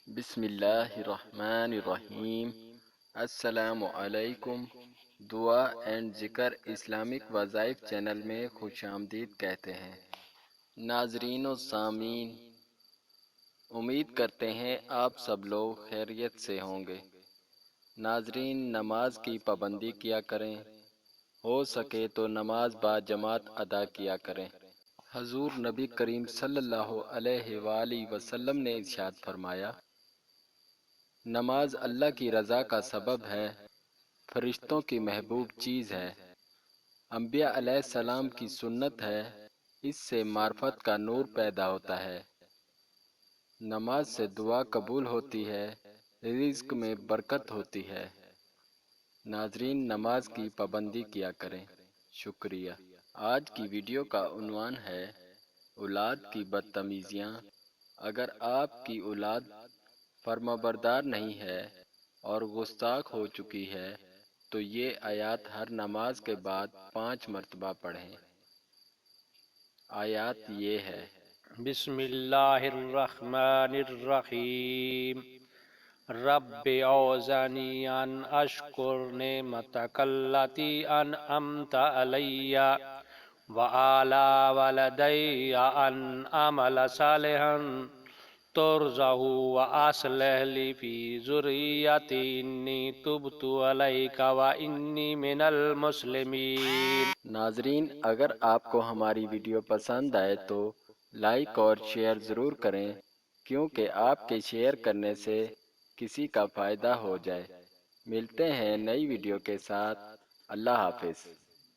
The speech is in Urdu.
بسم اللہ الرحمن الرحیم۔ السلام علیکم۔ دعا اینڈ ذکر اسلامک وظائف چینل میں خوش آمدید کہتے ہیں۔ ناظرین و سامعین، امید کرتے ہیں آپ سب لوگ خیریت سے ہوں گے۔ ناظرین، نماز کی پابندی کیا کریں، ہو سکے تو نماز با جماعت ادا کیا کریں۔ حضور نبی کریم صلی اللہ علیہ وآلہ وسلم نے ارشاد فرمایا، نماز اللہ کی رضا کا سبب ہے، فرشتوں کی محبوب چیز ہے، انبیاء علیہ السلام کی سنت ہے، اس سے معرفت کا نور پیدا ہوتا ہے، نماز سے دعا قبول ہوتی ہے، رزق میں برکت ہوتی ہے۔ ناظرین، نماز کی پابندی کیا کریں۔ شکریہ۔ آج کی ویڈیو کا عنوان ہے اولاد کی بدتمیزیاں۔ اگر آپ کی اولاد فرمانبردار نہیں ہے اور گستاخ ہو چکی ہے تو یہ آیات ہر نماز کے بعد 5 مرتبہ پڑھیں۔ آیات یہ ہے، بسم اللہ الرحمن الرحیم۔ رب اوزعنی ان اشکر نعمتک التی انعمت علی وعلی والدی ان اعمل صالحا ترضہ واصلح لی فی ذریتی انی تبت علیک وانی من المسلمین۔ ناظرین، اگر آپ کو ہماری ویڈیو پسند آئے تو لائک اور شیئر ضرور کریں، کیونکہ آپ کے شیئر کرنے سے کسی کا فائدہ ہو جائے۔ ملتے ہیں نئی ویڈیو کے ساتھ۔ اللہ حافظ۔